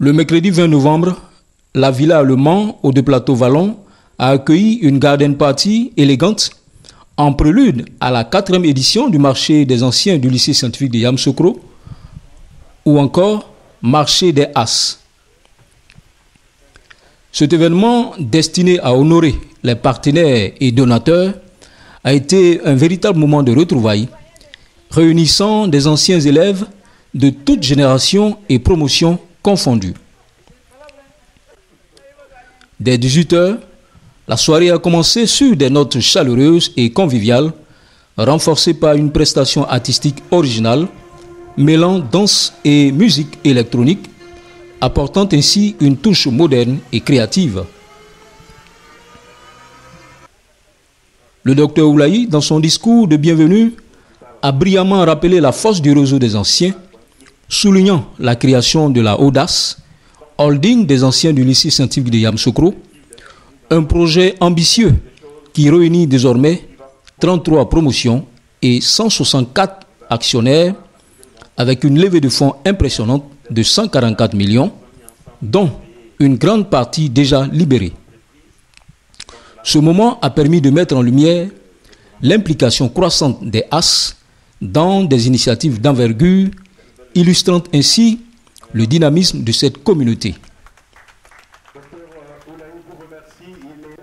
Le mercredi 20 novembre, la Villa Le Mans, au deux plateaux Vallon, a accueilli une garden party élégante en prélude à la 4e édition du marché des anciens du lycée scientifique de Yamoussoukro ou encore marché des As. Cet événement destiné à honorer les partenaires et donateurs a été un véritable moment de retrouvailles, réunissant des anciens élèves de toutes générations et promotions confondues. Dès 18h, la soirée a commencé sur des notes chaleureuses et conviviales, renforcées par une prestation artistique originale, mêlant danse et musique électronique, apportant ainsi une touche moderne et créative. Le docteur Oulaï, dans son discours de bienvenue, a brillamment rappelé la force du réseau des anciens, soulignant la création de la Audace, holding des anciens du lycée scientifique de Yamoussoukro, un projet ambitieux qui réunit désormais 33 promotions et 164 actionnaires avec une levée de fonds impressionnante de 144 millions, dont une grande partie déjà libérée. Ce moment a permis de mettre en lumière l'implication croissante des As dans des initiatives d'envergure, illustrant ainsi le dynamisme de cette communauté.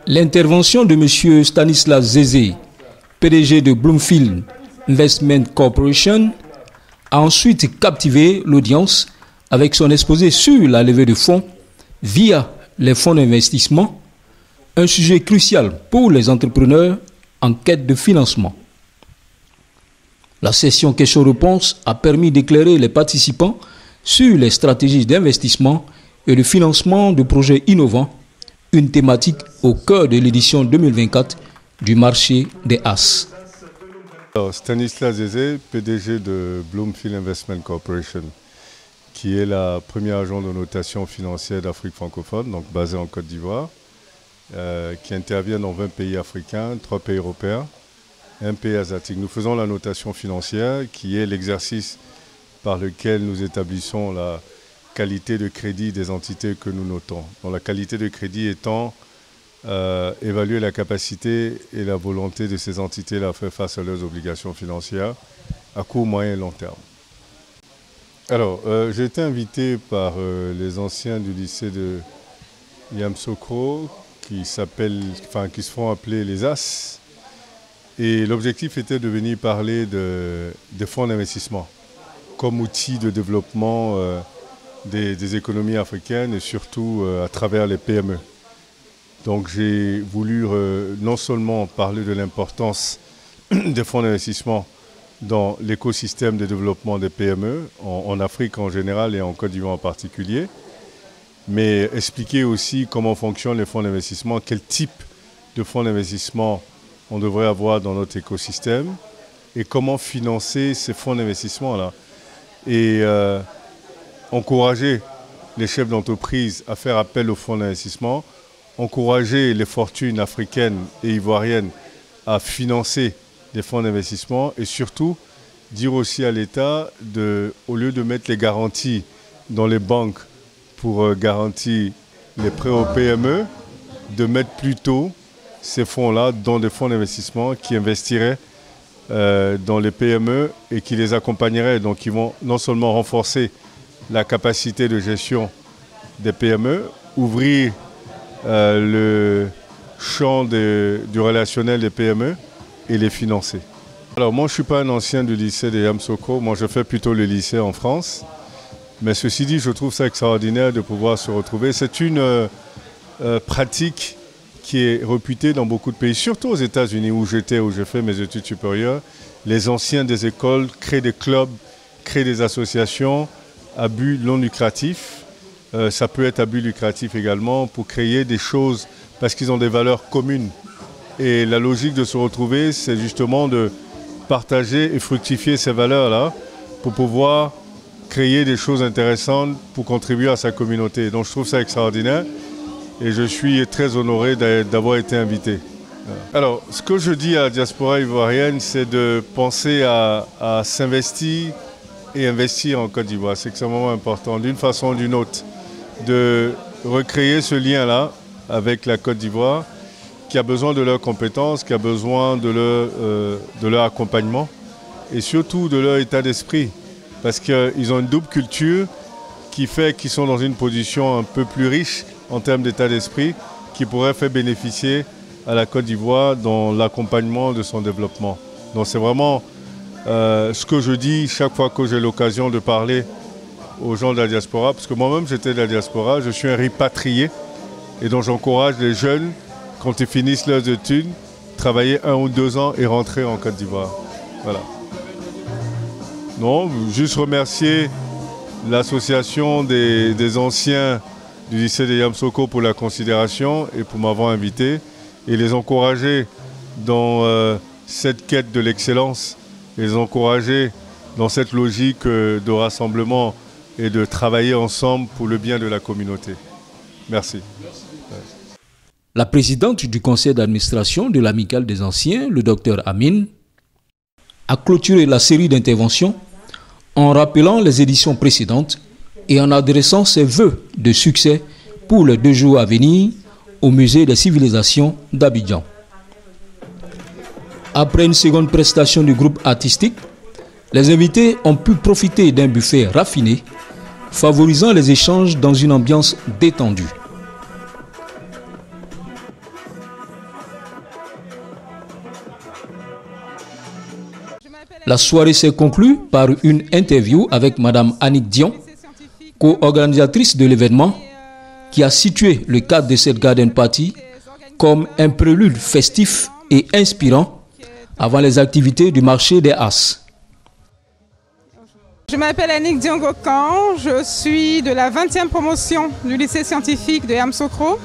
L'intervention de M. Stanislas Zézé, PDG de Bloomfield Investment Corporation, a ensuite captivé l'audience avec son exposé sur la levée de fonds via les fonds d'investissement, un sujet crucial pour les entrepreneurs en quête de financement. La session questions-réponses a permis d'éclairer les participants sur les stratégies d'investissement et de financement de projets innovants, une thématique au cœur de l'édition 2024 du marché des As. Alors, Stanislas Zézé, PDG de Bloomfield Investment Corporation, qui est la première agence de notation financière d'Afrique francophone, donc basée en Côte d'Ivoire, qui intervient dans 20 pays africains, 3 pays européens, un pays asiatique. Nous faisons la notation financière, qui est l'exercice par lequel nous établissons la qualité de crédit des entités que nous notons. Donc, la qualité de crédit étant évaluer la capacité et la volonté de ces entités-là à faire face à leurs obligations financières à court, moyen et long terme. Alors, j'ai été invité par les anciens du lycée de Yamoussoukro qui se font appeler les As. Et l'objectif était de venir parler des fonds d'investissement comme outil de développement des économies africaines et surtout à travers les PME. Donc j'ai voulu non seulement parler de l'importance des fonds d'investissement dans l'écosystème de développement des PME, en Afrique en général et en Côte d'Ivoire en particulier, mais expliquer aussi comment fonctionnent les fonds d'investissement, quel type de fonds d'investissement on devrait avoir dans notre écosystème et comment financer ces fonds d'investissement-là. Et encourager les chefs d'entreprise à faire appel aux fonds d'investissement, encourager les fortunes africaines et ivoiriennes à financer des fonds d'investissement et surtout dire aussi à l'État, au lieu de mettre les garanties dans les banques pour garantir les prêts aux PME, de mettre plutôt ces fonds-là dans des fonds d'investissement qui investiraient dans les PME et qui les accompagneraient. Donc ils vont non seulement renforcer la capacité de gestion des PME, ouvrir le champ du relationnel des PME et les financer. Alors moi je ne suis pas un ancien du lycée de Yamoussoukro, moi je fais plutôt le lycée en France. Mais ceci dit, je trouve ça extraordinaire de pouvoir se retrouver. C'est une pratique qui est réputée dans beaucoup de pays, surtout aux États-Unis où j'ai fait mes études supérieures. Les anciens des écoles créent des clubs, créent des associations à but non lucratif. Ça peut être à but lucratif également pour créer des choses parce qu'ils ont des valeurs communes. Et la logique de se retrouver, c'est justement de partager et fructifier ces valeurs-là pour pouvoir créer des choses intéressantes pour contribuer à sa communauté. Donc je trouve ça extraordinaire et je suis très honoré d'avoir été invité. Alors, ce que je dis à la diaspora ivoirienne, c'est de penser à s'investir et investir en Côte d'Ivoire. C'est extrêmement important, d'une façon ou d'une autre. de recréer ce lien-là avec la Côte d'Ivoire, qui a besoin de leurs compétences, qui a besoin de leur accompagnement et surtout de leur état d'esprit. Parce qu'ils ont une double culture qui fait qu'ils sont dans une position un peu plus riche en termes d'état d'esprit, qui pourrait faire bénéficier à la Côte d'Ivoire dans l'accompagnement de son développement. Donc c'est vraiment ce que je dis chaque fois que j'ai l'occasion de parler aux gens de la diaspora, parce que moi-même j'étais de la diaspora, je suis un ripatrié, et donc j'encourage les jeunes, quand ils finissent leurs études, travailler 1 ou 2 ans et rentrer en Côte d'Ivoire. Voilà. Non, juste remercier l'association des anciens du lycée de Yamoussoukro pour la considération et pour m'avoir invité, et les encourager dans cette quête de l'excellence, les encourager dans cette logique de rassemblement et de travailler ensemble pour le bien de la communauté. Merci. La présidente du conseil d'administration de l'Amicale des Anciens, le Dr Amine, a clôturé la série d'interventions en rappelant les éditions précédentes et en adressant ses vœux de succès pour les 2 jours à venir au Musée des civilisations d'Abidjan. Après une seconde prestation du groupe artistique, les invités ont pu profiter d'un buffet raffiné, favorisant les échanges dans une ambiance détendue. La soirée s'est conclue par une interview avec Madame Annick Dion, co-organisatrice de l'événement, qui a situé le cadre de cette garden party comme un prélude festif et inspirant avant les activités du marché des As. Je m'appelle Annick Dion-Gokan, je suis de la 20e promotion du lycée scientifique de Yamoussoukro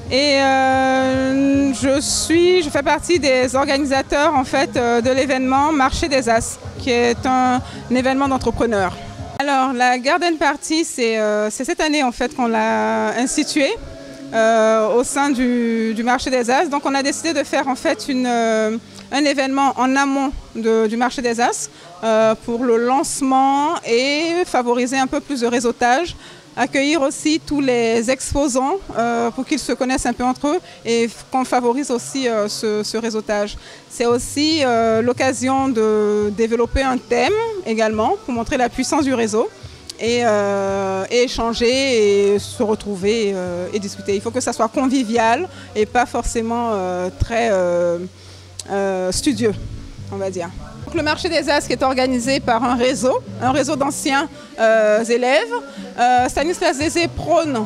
et je fais partie des organisateurs en fait, de l'événement Marché des As, qui est un événement d'entrepreneurs. Alors la Garden Party, c'est cette année en fait qu'on l'a instituée au sein du Marché des As. Donc on a décidé de faire en fait un événement en amont du Marché des As pour le lancement et favoriser un peu plus de réseautage, accueillir aussi tous les exposants pour qu'ils se connaissent un peu entre eux et qu'on favorise aussi ce réseautage. C'est aussi l'occasion de développer un thème également pour montrer la puissance du réseau et échanger et se retrouver et discuter. Il faut que ça soit convivial et pas forcément très studieux, on va dire. Donc, le marché des As qui est organisé par un réseau d'anciens élèves. Stanislas Zézé prône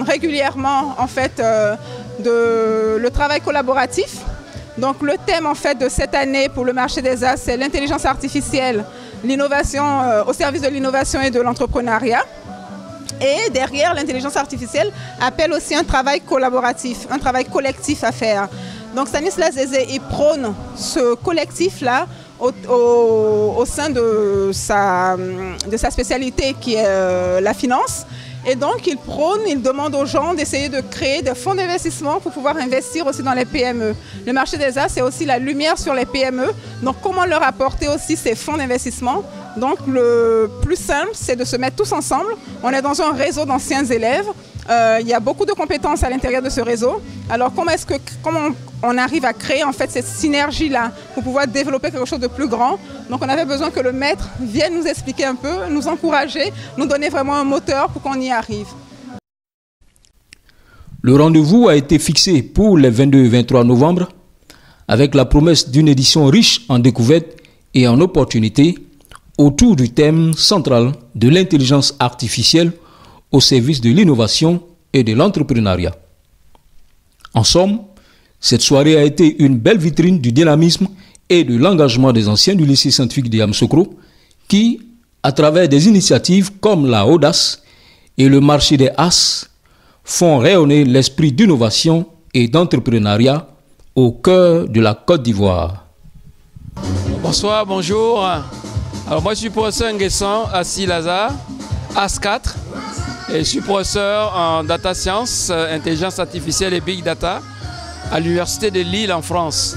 régulièrement en fait, le travail collaboratif. Donc le thème en fait, de cette année pour le marché des As, c'est l'intelligence artificielle, l'innovation au service de l'innovation et de l'entrepreneuriat. Et derrière l'intelligence artificielle appelle aussi un travail collaboratif, un travail collectif à faire. Donc Stanislas Zézé, il prône ce collectif-là au sein de sa spécialité qui est la finance. Et donc il demande aux gens d'essayer de créer des fonds d'investissement pour pouvoir investir aussi dans les PME. Le marché des As, c'est aussi la lumière sur les PME. Donc comment leur apporter aussi ces fonds d'investissement? Donc le plus simple, c'est de se mettre tous ensemble. On est dans un réseau d'anciens élèves. Il y a beaucoup de compétences à l'intérieur de ce réseau. Alors comment on arrive à créer en fait cette synergie-là pour pouvoir développer quelque chose de plus grand? Donc on avait besoin que le maître vienne nous expliquer un peu, nous encourager, nous donner vraiment un moteur pour qu'on y arrive. Le rendez-vous a été fixé pour les 22 et 23 novembre avec la promesse d'une édition riche en découvertes et en opportunités autour du thème central de l'intelligence artificielle au service de l'innovation et de l'entrepreneuriat. En somme, cette soirée a été une belle vitrine du dynamisme et de l'engagement des anciens du lycée scientifique de Yamoussoukro qui, à travers des initiatives comme la Audace et le marché des As, font rayonner l'esprit d'innovation et d'entrepreneuriat au cœur de la Côte d'Ivoire. Bonsoir, bonjour. Alors moi je suis professeur Nguessan Assis Lazare, AS4, et je suis professeur en data science, intelligence artificielle et big data à l'université de Lille en France.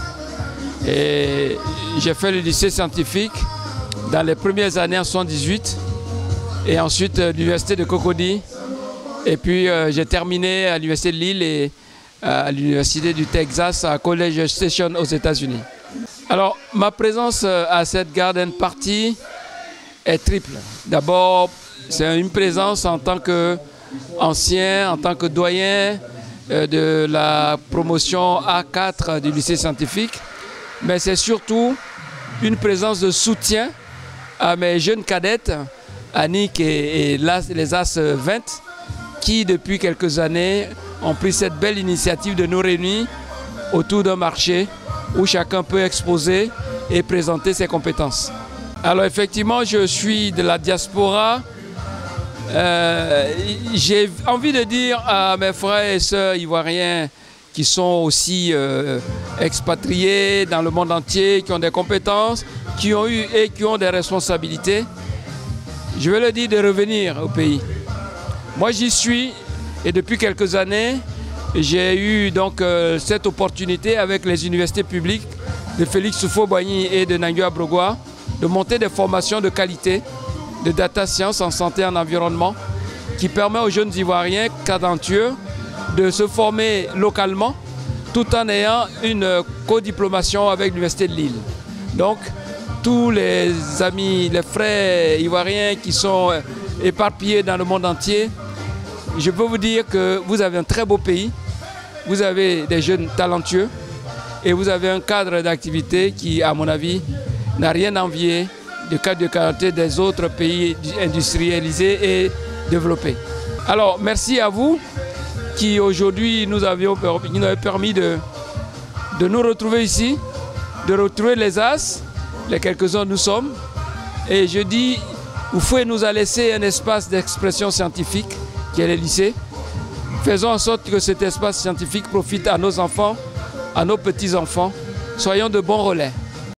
Et j'ai fait le lycée scientifique dans les premières années en 1978 et ensuite l'université de Cocody Et puis j'ai terminé à l'Université de Lille et à l'Université du Texas à College Station aux États-Unis. Alors ma présence à cette Garden Party est triple. D'abord, c'est une présence en tant qu'ancien, en tant que doyen de la promotion A4 du lycée scientifique, mais c'est surtout une présence de soutien à mes jeunes cadettes, Annick et les As 20, qui depuis quelques années ont pris cette belle initiative de nous réunir autour d'un marché où chacun peut exposer et présenter ses compétences. Alors effectivement, je suis de la diaspora. J'ai envie de dire à mes frères et sœurs ivoiriens qui sont aussi expatriés dans le monde entier, qui ont des compétences, qui ont eu et qui ont des responsabilités, je vais leur dire de revenir au pays. Moi j'y suis et depuis quelques années, j'ai eu donc cette opportunité avec les universités publiques de Félix Houphouët-Boigny et de Nangui Abrogwa de monter des formations de qualité de data science en santé et en environnement qui permet aux jeunes Ivoiriens talentueux de se former localement tout en ayant une codiplomation avec l'Université de Lille. Donc tous les amis, les frères ivoiriens qui sont éparpillés dans le monde entier, je peux vous dire que vous avez un très beau pays, vous avez des jeunes talentueux et vous avez un cadre d'activité qui, à mon avis, n'a rien à envier du cadre de qualité des autres pays industrialisés et développés. Alors, merci à vous qui aujourd'hui nous avez permis de nous retrouver ici, de retrouver les As, les quelques-uns nous sommes. Et je dis, Houphouët nous a laissé un espace d'expression scientifique qui est le lycée. Faisons en sorte que cet espace scientifique profite à nos enfants, à nos petits-enfants. Soyons de bons relais.